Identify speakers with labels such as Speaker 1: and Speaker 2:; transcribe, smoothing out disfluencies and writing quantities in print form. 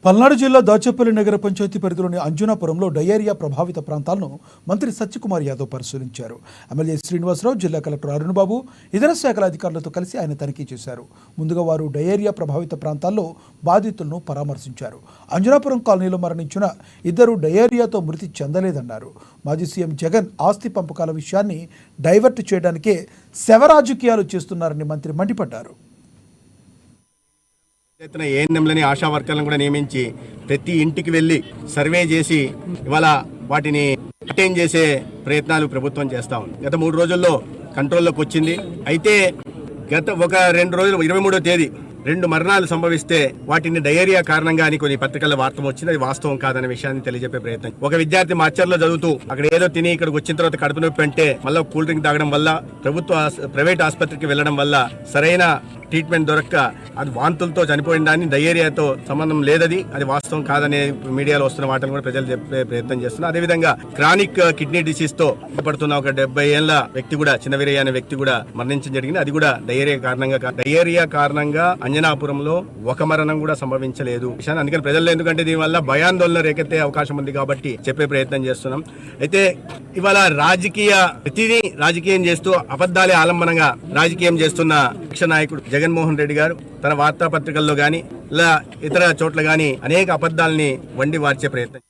Speaker 1: పల్నాడు జిల్లా దాచేపల్లి నగర పంచాయతీ పరిధిలోని అంజనాపురంలో డయేరియా ప్రభావిత ప్రాంతాలను మంత్రి సత్యకుమార్ యాదవ్ పరిశీలించారు. ఎమ్మెల్యే శ్రీనివాసరావు, జిల్లా కలెక్టర్ అరుణ్బాబు, ఇతర శాఖల అధికారులతో కలిసి ఆయన తనిఖీ చేశారు. ముందుగా వారు డయేరియా ప్రభావిత ప్రాంతాల్లో బాధితులను పరామర్శించారు. అంజనాపురం కాలనీలో మరణించిన ఇద్దరు డయేరియాతో మృతి చెందలేదన్నారు. మాజీ సీఎం జగన్ ఆస్తి పంపకాల విషయాన్ని డైవర్ట్ చేయడానికే శవరాజకీయాలు చేస్తున్నారని మంత్రి మండిపడ్డారు.
Speaker 2: ఏఎన్ఎంలని ఆశా వర్కర్లను కూడా నియమించి ప్రతి ఇంటికి వెళ్ళి సర్వే చేసి ఇవాళ వాటిని అటెండ్ చేసే ప్రయత్నాలు ప్రభుత్వం చేస్తా ఉంది. గత 3 రోజుల్లో కంట్రోల్లోకి వచ్చింది. అయితే గత 2 రోజులు 23వ తేదీ 2 మరణాలు సంభవిస్తే వాటిని డయేరియా కారణంగా అని కొన్ని పత్రికల్లో వార్త వచ్చింది. అది వాస్తవం కాదనే విషయాన్ని తెలియజెప్పే ప్రయత్నం. ఒక విద్యార్థి మాచర్లో చదువుతూ అక్కడ ఏదో తిని ఇక్కడికి వచ్చిన తర్వాత కడుపు నొప్పి అంటే మళ్ళీ కూల్ డ్రింక్ తాగడం వల్ల ప్రైవేట్ ఆసుపత్రికి వెళ్లడం వల్ల సరైన ట్రీట్మెంట్ దొరక్క అది వాంతులతో చనిపోయిన దాన్ని డయేరియాతో సంబంధం లేదది, అది వాస్తవం కాదనే మీడియాలో వస్తున్న వాటిని కూడా ప్రజలు చెప్పే ప్రయత్నం చేస్తున్నారు. అదేవిధంగా క్రానిక్ కిడ్నీ డిసీజ్ తో పడుతున్న ఒక 70 ఏళ్ల వ్యక్తి కూడా, చిన్న వీరయ్య అనే వ్యక్తి కూడా మరణించడం జరిగింది. అది కూడా డయేరియా కారణంగా అంజనాపురంలో ఒక మరణం కూడా సంభవించలేదు. అందుకని ప్రజల్లో ఎందుకంటే దీనివల్ల భయాందోళన రేకెత్తే అవకాశం ఉంది కాబట్టి చెప్పే ప్రయత్నం చేస్తున్నాం. అయితే ఇవాళ ప్రతిదీ రాజకీయం చేస్తూ అబద్ధాలే ఆలంబనంగా రాజకీయం చేస్తున్న విపక్ష నాయకుడు జగన్మోహన్ రెడ్డి గారు తన వార్తాపత్రికల్లో గాని ఇలా ఇతర చోట్ల గాని అనేక అబద్ధాలని వండి వార్చే ప్రయత్నం